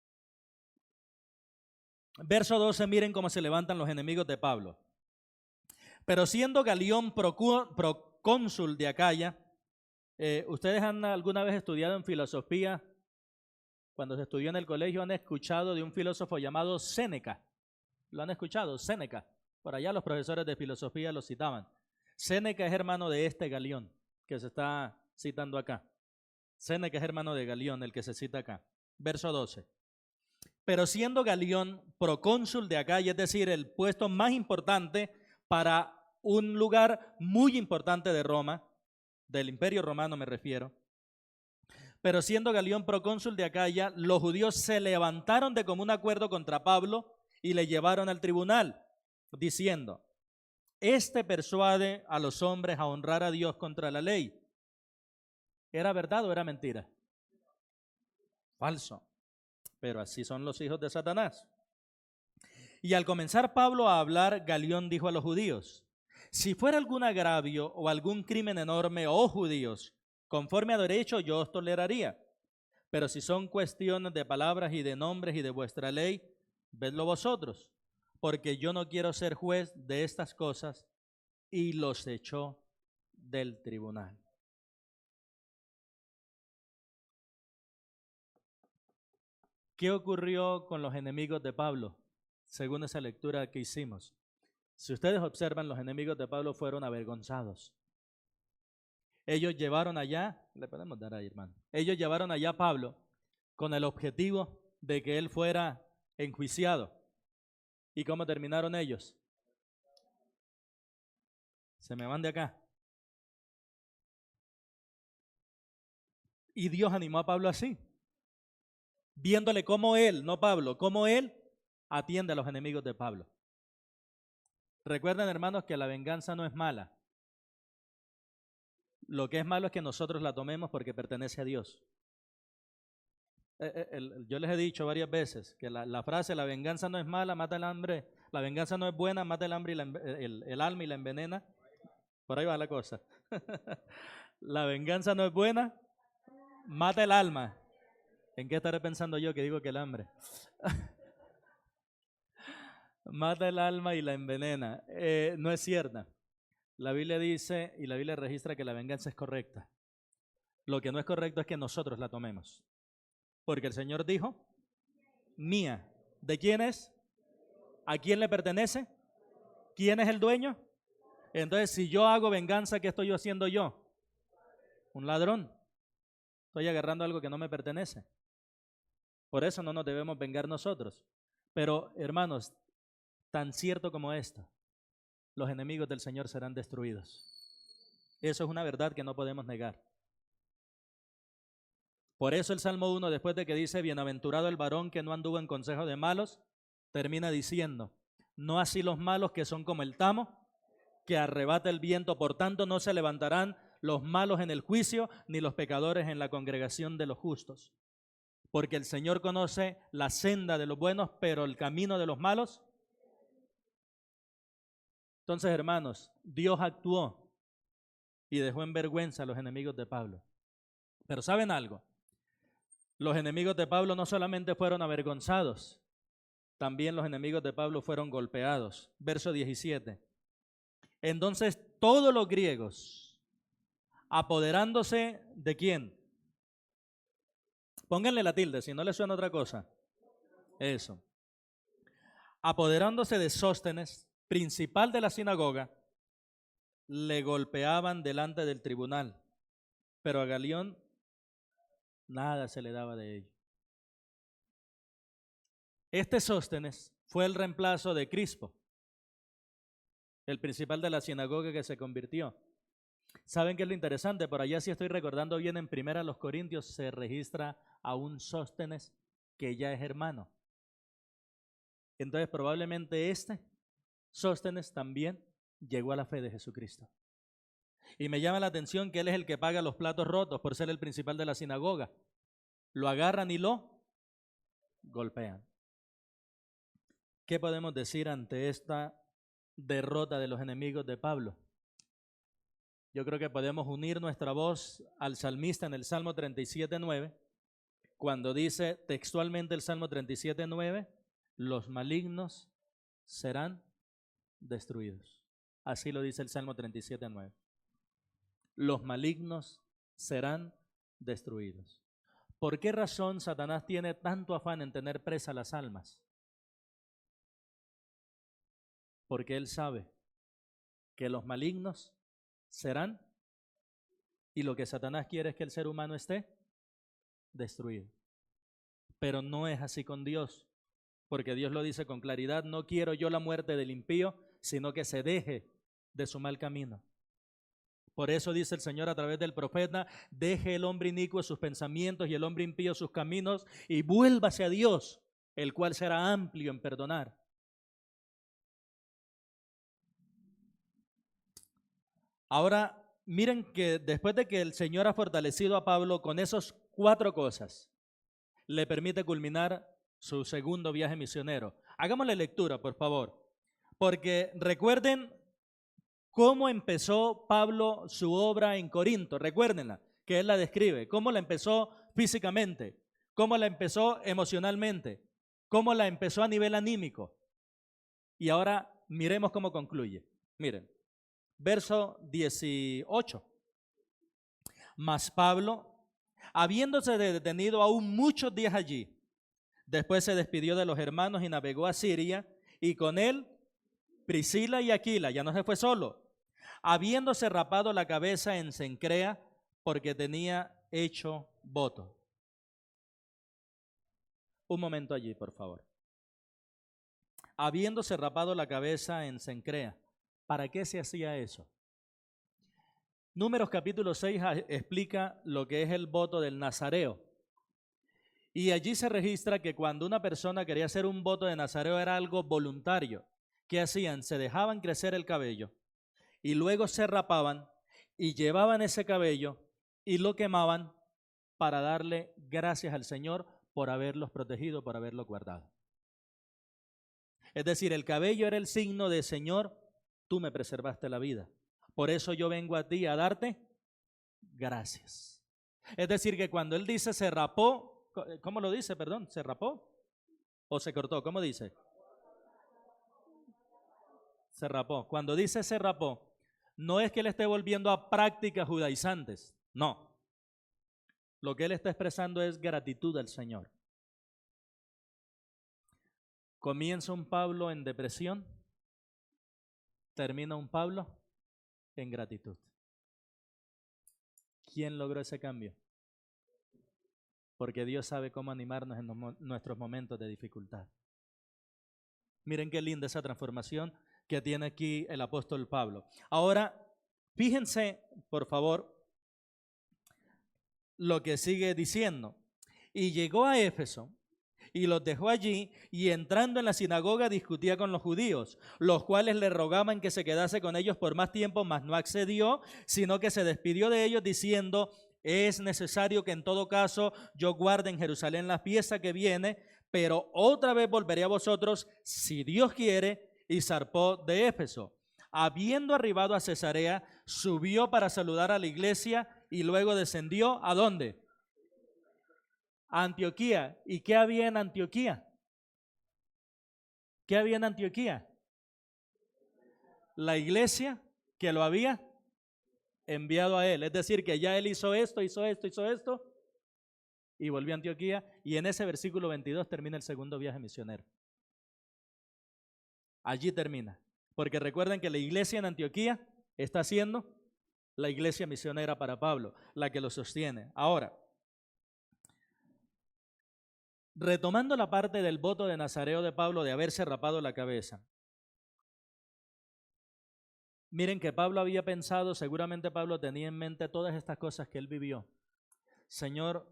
Verso 12, miren cómo se levantan los enemigos de Pablo. Pero siendo Galión procónsul de Acaya, ¿ustedes han alguna vez estudiado en filosofía? Cuando se estudió en el colegio, ¿han escuchado de un filósofo llamado Séneca? ¿Lo han escuchado? Séneca. Por allá los profesores de filosofía lo citaban. Séneca es hermano de este Galión que se está citando acá. Séneca es hermano de Galión, el que se cita acá. Verso 12. Pero siendo Galión procónsul de Acaya, es decir, el puesto más importante para un lugar muy importante de Roma, del Imperio Romano me refiero. Pero siendo Galión procónsul de Acaya, los judíos se levantaron de común acuerdo contra Pablo y le llevaron al tribunal, diciendo: este persuade a los hombres a honrar a Dios contra la ley. ¿Era verdad o era mentira? Falso. Pero así son los hijos de Satanás. Y al comenzar Pablo a hablar, Galión dijo a los judíos: si fuera algún agravio o algún crimen enorme, oh judíos, conforme a derecho yo os toleraría. Pero si son cuestiones de palabras y de nombres y de vuestra ley, vedlo vosotros, porque yo no quiero ser juez de estas cosas. Y los echó del tribunal. ¿Qué ocurrió con los enemigos de Pablo, según esa lectura que hicimos? Si ustedes observan, los enemigos de Pablo fueron avergonzados. Ellos llevaron allá, le podemos dar ahí, hermano. Ellos llevaron allá a Pablo con el objetivo de que él fuera enjuiciado. ¿Y cómo terminaron ellos? Se me van de acá. Y Dios animó a Pablo así, viéndole cómo él, no Pablo, cómo él atiende a los enemigos de Pablo. Recuerden, hermanos, que la venganza no es mala. Lo que es malo es que nosotros la tomemos porque pertenece a Dios. Yo les he dicho varias veces que la frase la venganza no es mala, mata el hambre, la venganza no es buena, mata el hambre y el alma y la envenena. Por ahí va la cosa. La venganza no es buena, mata el alma. ¿En qué estaré pensando yo que digo que el hambre? Mata el alma y la envenena. No es cierta. La Biblia dice y la Biblia registra que la venganza es correcta. Lo que no es correcto es que nosotros la tomemos. Porque el Señor dijo: mía. ¿De quién es? ¿A quién le pertenece? ¿Quién es el dueño? Entonces, si yo hago venganza, ¿qué estoy haciendo yo? Un ladrón. Estoy agarrando algo que no me pertenece. Por eso no nos debemos vengar nosotros. Pero, hermanos, tan cierto como esto, los enemigos del Señor serán destruidos. Eso es una verdad que no podemos negar. Por eso el Salmo 1, después de que dice: bienaventurado el varón que no anduvo en consejo de malos, termina diciendo: no así los malos que son como el tamo, que arrebata el viento. Por tanto no se levantarán los malos en el juicio, ni los pecadores en la congregación de los justos. Porque el Señor conoce la senda de los buenos, pero el camino de los malos. Entonces, hermanos, Dios actuó y dejó en vergüenza a los enemigos de Pablo. Pero ¿saben algo? Los enemigos de Pablo no solamente fueron avergonzados, también los enemigos de Pablo fueron golpeados. Verso 17. Entonces todos los griegos, apoderándose de ¿quién? Pónganle la tilde, si no les suena otra cosa. Eso. Apoderándose de Sóstenes, principal de la sinagoga, le golpeaban delante del tribunal, pero a Galión nada se le daba de ello. Este Sóstenes fue el reemplazo de Crispo, el principal de la sinagoga que se convirtió. ¿Saben qué es lo interesante? Por allá, si estoy recordando bien, en 1 Corintios se registra a un Sóstenes que ya es hermano. Entonces probablemente este Sóstenes también llegó a la fe de Jesucristo. Y me llama la atención que él es el que paga los platos rotos por ser el principal de la sinagoga. Lo agarran y lo golpean. ¿Qué podemos decir ante esta derrota de los enemigos de Pablo? Yo creo que podemos unir nuestra voz al salmista en el Salmo 37:9, cuando dice textualmente el Salmo 37:9, los malignos serán destruidos. Así lo dice el Salmo 37:9. Los malignos serán destruidos. ¿Por qué razón Satanás tiene tanto afán en tener presa las almas? Porque él sabe que los malignos serán, y lo que Satanás quiere es que el ser humano esté destruido. Pero no es así con Dios, porque Dios lo dice con claridad: no quiero yo la muerte del impío, sino que se deje de su mal camino. Por eso dice el Señor a través del profeta: deje el hombre inicuo sus pensamientos y el hombre impío sus caminos, y vuélvase a Dios, el cual será amplio en perdonar. Ahora, miren que después de que el Señor ha fortalecido a Pablo con esas 4 cosas, le permite culminar su segundo viaje misionero. Hagámosle lectura, por favor, porque recuerden cómo empezó Pablo su obra en Corinto. Recuérdenla, que él la describe. Cómo la empezó físicamente, cómo la empezó emocionalmente, cómo la empezó a nivel anímico. Y ahora miremos cómo concluye. Miren, verso 18. Mas Pablo, habiéndose detenido aún muchos días allí, después se despidió de los hermanos y navegó a Siria, y con él Priscila y Aquila. Ya no se fue solo, habiéndose rapado la cabeza en Cencrea, porque tenía hecho voto. Un momento allí, por favor. Habiéndose rapado la cabeza en Cencrea, ¿para qué se hacía eso? Números capítulo 6 explica lo que es el voto del nazareo. Y allí se registra que cuando una persona quería hacer un voto de nazareo era algo voluntario. ¿Qué hacían? Se dejaban crecer el cabello y luego se rapaban y llevaban ese cabello y lo quemaban para darle gracias al Señor por haberlos protegido, por haberlos guardado. Es decir, el cabello era el signo de: Señor, tú me preservaste la vida. Por eso yo vengo a ti a darte gracias. Es decir, que cuando él dice se rapó, ¿cómo lo dice? Perdón, ¿se rapó o se cortó? ¿Cómo dice? Se rapó. Cuando dice se rapó, no es que él esté volviendo a prácticas judaizantes, no. Lo que él está expresando es gratitud al Señor. Comienza un Pablo en depresión, termina un Pablo en gratitud. ¿Quién logró ese cambio? Porque Dios sabe cómo animarnos en nuestros momentos de dificultad. Miren qué linda esa transformación que tiene aquí el apóstol Pablo. Ahora, fíjense, por favor, lo que sigue diciendo. Y llegó a Éfeso y los dejó allí, y entrando en la sinagoga discutía con los judíos, los cuales le rogaban que se quedase con ellos por más tiempo, mas no accedió, sino que se despidió de ellos diciendo: es necesario que en todo caso yo guarde en Jerusalén la fiesta que viene, pero otra vez volveré a vosotros, si Dios quiere. Y zarpó de Éfeso. Habiendo arribado a Cesarea, subió para saludar a la iglesia y luego descendió ¿a dónde? A Antioquía. ¿Y qué había en Antioquía? ¿Qué había en Antioquía? La iglesia que lo había enviado a él. Es decir, que ya él hizo esto, y volvió a Antioquía. Y en ese versículo 22 termina el segundo viaje misionero. Allí termina. Porque recuerden que la iglesia en Antioquía está siendo la iglesia misionera para Pablo, la que lo sostiene. Ahora, retomando la parte del voto de nazareo de Pablo de haberse rapado la cabeza. Miren que Pablo había pensado, seguramente Pablo tenía en mente todas estas cosas que él vivió. Señor,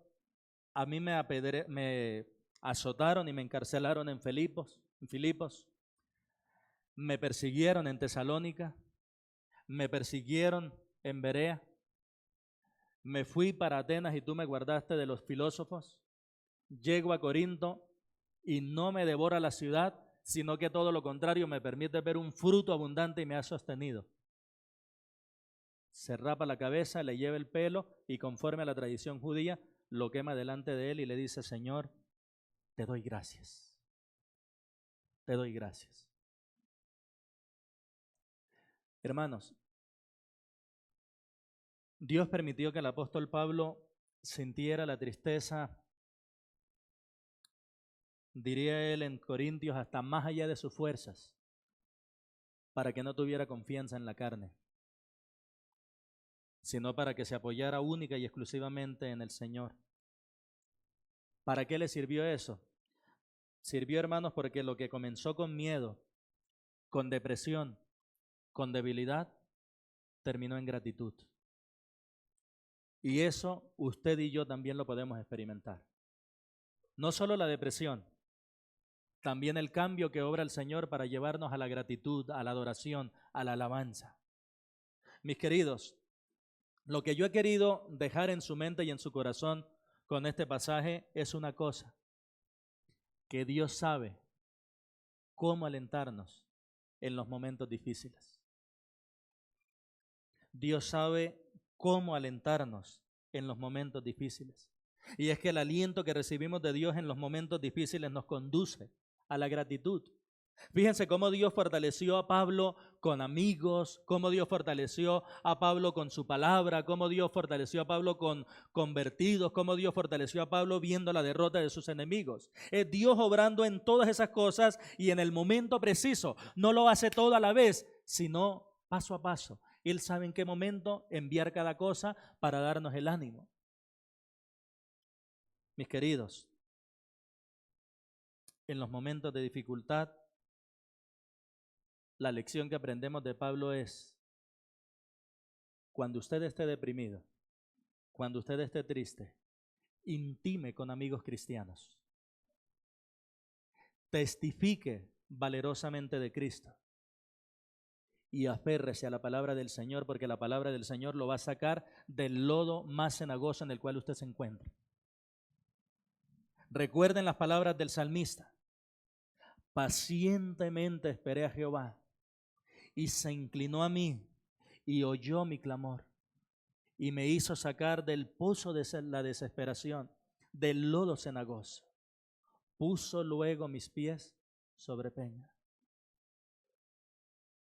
a mí me azotaron y me encarcelaron en Filipos, me persiguieron en Tesalónica, me persiguieron en Berea, me fui para Atenas y tú me guardaste de los filósofos, llego a Corinto y no me devora la ciudad, sino que todo lo contrario, me permite ver un fruto abundante y me ha sostenido. Se rapa la cabeza, le lleva el pelo y conforme a la tradición judía, lo quema delante de él y le dice: Señor, te doy gracias. Te doy gracias. Hermanos, Dios permitió que el apóstol Pablo sintiera la tristeza, diría él en Corintios, hasta más allá de sus fuerzas, para que no tuviera confianza en la carne, sino para que se apoyara única y exclusivamente en el Señor. ¿Para qué le sirvió eso? Sirvió, hermanos, porque lo que comenzó con miedo, con depresión, con debilidad, terminó en gratitud. Y eso usted y yo también lo podemos experimentar. No solo la depresión, también el cambio que obra el Señor para llevarnos a la gratitud, a la adoración, a la alabanza. Mis queridos, lo que yo he querido dejar en su mente y en su corazón con este pasaje es una cosa: que Dios sabe cómo alentarnos en los momentos difíciles. Dios sabe cómo alentarnos en los momentos difíciles. Y es que el aliento que recibimos de Dios en los momentos difíciles nos conduce a la gratitud. Fíjense cómo Dios fortaleció a Pablo con amigos, cómo Dios fortaleció a Pablo con su palabra, cómo Dios fortaleció a Pablo con convertidos, cómo Dios fortaleció a Pablo viendo la derrota de sus enemigos. Es Dios obrando en todas esas cosas y en el momento preciso. No lo hace todo a la vez, sino paso a paso. Él sabe en qué momento enviar cada cosa para darnos el ánimo. Mis queridos, en los momentos de dificultad, la lección que aprendemos de Pablo es: cuando usted esté deprimido, cuando usted esté triste, intime con amigos cristianos. Testifique valerosamente de Cristo y aférrese a la palabra del Señor, porque la palabra del Señor lo va a sacar del lodo más cenagoso en el cual usted se encuentra. Recuerden las palabras del salmista: pacientemente esperé a Jehová y se inclinó a mí y oyó mi clamor y me hizo sacar del pozo de la desesperación, del lodo cenagoso. Puso luego mis pies sobre peña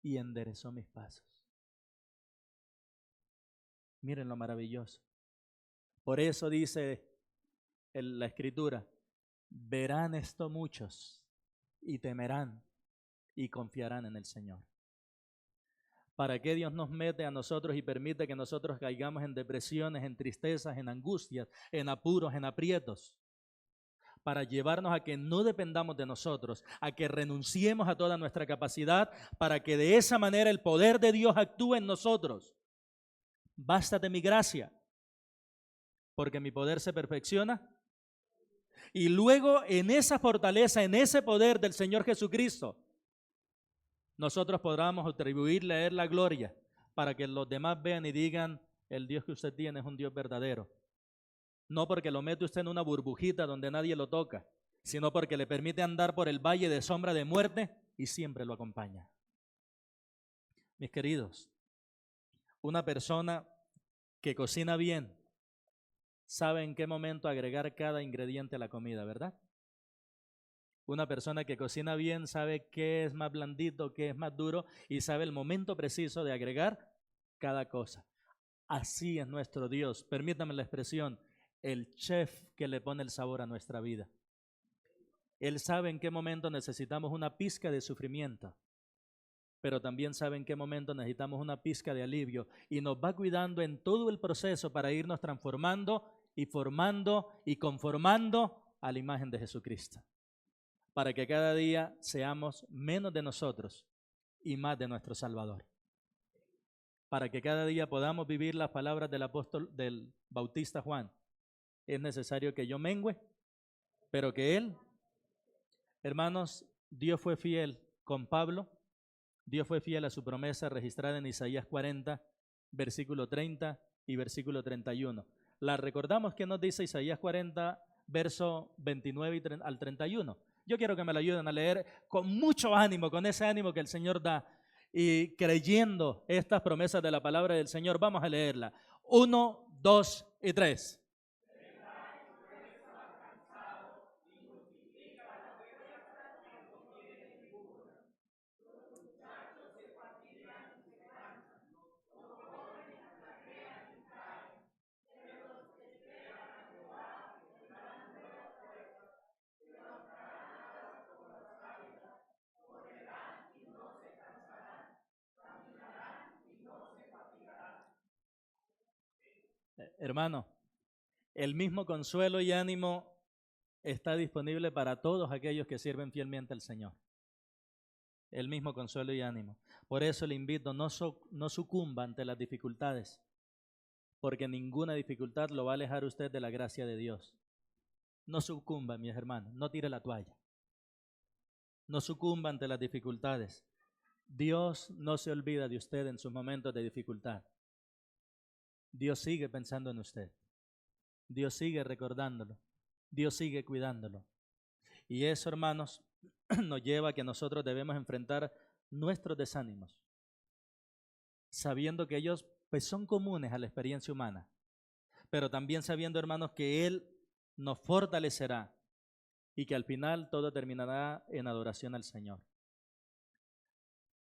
y enderezó mis pasos. Miren lo maravilloso. Por eso dice la Escritura: verán esto muchos y temerán y confiarán en el Señor. ¿Para qué Dios nos mete a nosotros y permite que nosotros caigamos en depresiones, en tristezas, en angustias, en apuros, en aprietos? Para llevarnos a que no dependamos de nosotros, a que renunciemos a toda nuestra capacidad, para que de esa manera el poder de Dios actúe en nosotros. Bástate mi gracia, porque mi poder se perfecciona. Y luego en esa fortaleza, en ese poder del Señor Jesucristo, nosotros podamos atribuirle a Él la gloria, para que los demás vean y digan: el Dios que usted tiene es un Dios verdadero. No porque lo mete usted en una burbujita donde nadie lo toca, sino porque le permite andar por el valle de sombra de muerte y siempre lo acompaña. Mis queridos, una persona que cocina bien sabe en qué momento agregar cada ingrediente a la comida, ¿verdad? Una persona que cocina bien sabe qué es más blandito, qué es más duro y sabe el momento preciso de agregar cada cosa. Así es nuestro Dios, permítame la expresión, el chef que le pone el sabor a nuestra vida. Él sabe en qué momento necesitamos una pizca de sufrimiento, pero también sabe en qué momento necesitamos una pizca de alivio y nos va cuidando en todo el proceso para irnos transformando y formando y conformando a la imagen de Jesucristo, para que cada día seamos menos de nosotros y más de nuestro Salvador, para que cada día podamos vivir las palabras del apóstol, del bautista Juan: es necesario que yo mengüe, pero que Él. Hermanos, Dios fue fiel con Pablo, Dios fue fiel a su promesa registrada en Isaías 40, versículo 30 y versículo 31. ¿La recordamos? ¿Qué nos dice Isaías 40, verso 29 al 31? Yo quiero que me lo ayuden a leer con mucho ánimo, con ese ánimo que el Señor da. Y creyendo estas promesas de la palabra del Señor, vamos a leerla. 1, 2 y 3. Hermano, el mismo consuelo y ánimo está disponible para todos aquellos que sirven fielmente al Señor. El mismo consuelo y ánimo. Por eso le invito, no sucumba ante las dificultades, porque ninguna dificultad lo va a alejar usted de la gracia de Dios. No sucumba, mis hermanos, no tire la toalla. No sucumba ante las dificultades. Dios no se olvida de usted en sus momentos de dificultad. Dios sigue pensando en usted. Dios sigue recordándolo. Dios sigue cuidándolo. Y eso, hermanos, nos lleva a que nosotros debemos enfrentar nuestros desánimos, sabiendo que ellos pues, son comunes a la experiencia humana, pero también sabiendo, hermanos, que Él nos fortalecerá y que al final todo terminará en adoración al Señor.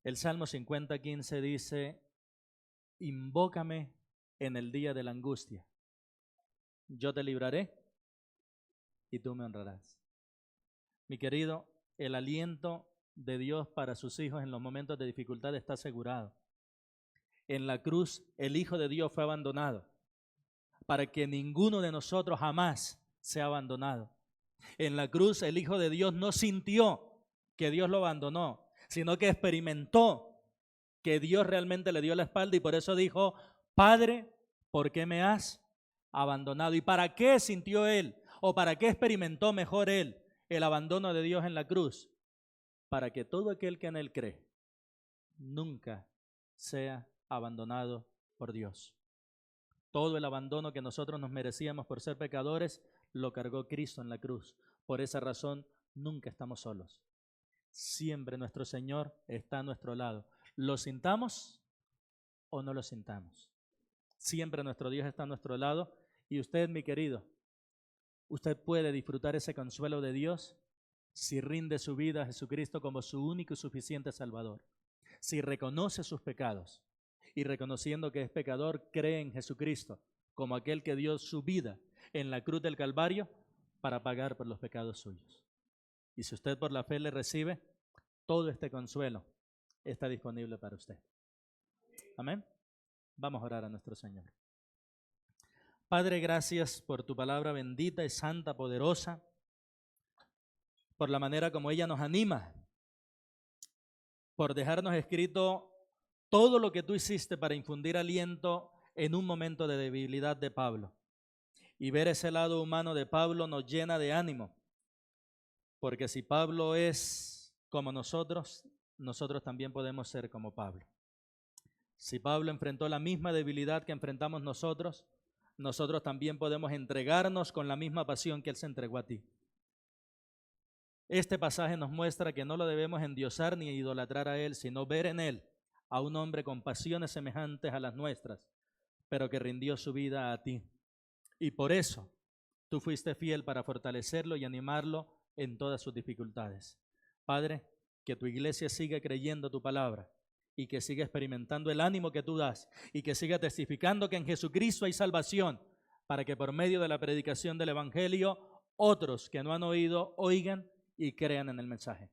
El Salmo 50:15 dice: invócame en el día de la angustia, yo te libraré y tú me honrarás. Mi querido, el aliento de Dios para sus hijos en los momentos de dificultad está asegurado. En la cruz el Hijo de Dios fue abandonado para que ninguno de nosotros jamás sea abandonado. En la cruz el Hijo de Dios no sintió que Dios lo abandonó, sino que experimentó que Dios realmente le dio la espalda y por eso dijo: Padre, ¿por qué me has abandonado? ¿Y para qué sintió él? ¿O para qué experimentó mejor él el abandono de Dios en la cruz? Para que todo aquel que en él cree nunca sea abandonado por Dios. Todo el abandono que nosotros nos merecíamos por ser pecadores lo cargó Cristo en la cruz. Por esa razón nunca estamos solos. Siempre nuestro Señor está a nuestro lado. ¿Lo sintamos o no lo sintamos? Siempre nuestro Dios está a nuestro lado. Y usted, mi querido, usted puede disfrutar ese consuelo de Dios si rinde su vida a Jesucristo como su único y suficiente Salvador. Si reconoce sus pecados y reconociendo que es pecador, cree en Jesucristo como aquel que dio su vida en la cruz del Calvario para pagar por los pecados suyos. Y si usted por la fe le recibe, todo este consuelo está disponible para usted. Amén. Vamos a orar a nuestro Señor. Padre, gracias por tu palabra bendita y santa, poderosa, por la manera como ella nos anima, por dejarnos escrito todo lo que tú hiciste para infundir aliento en un momento de debilidad de Pablo. Y ver ese lado humano de Pablo nos llena de ánimo, porque si Pablo es como nosotros también podemos ser como Pablo. Si Pablo enfrentó la misma debilidad que enfrentamos nosotros también podemos entregarnos con la misma pasión que Él se entregó a ti. Este pasaje nos muestra que no lo debemos endiosar ni idolatrar a Él, sino ver en Él a un hombre con pasiones semejantes a las nuestras, pero que rindió su vida a ti. Y por eso tú fuiste fiel para fortalecerlo y animarlo en todas sus dificultades. Padre, que tu iglesia siga creyendo tu palabra y que siga experimentando el ánimo que tú das y que siga testificando que en Jesucristo hay salvación, para que por medio de la predicación del Evangelio otros que no han oído oigan y crean en el mensaje.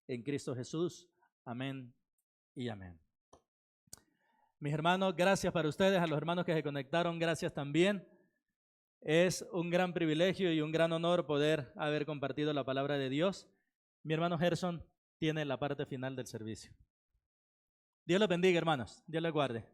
En Cristo Jesús, amén y amén. Mis hermanos, gracias para ustedes, a los hermanos que se conectaron, gracias también. Es un gran privilegio y un gran honor poder haber compartido la palabra de Dios. Mi hermano Gerson tiene la parte final del servicio. Dios los bendiga, hermanos. Dios les guarde.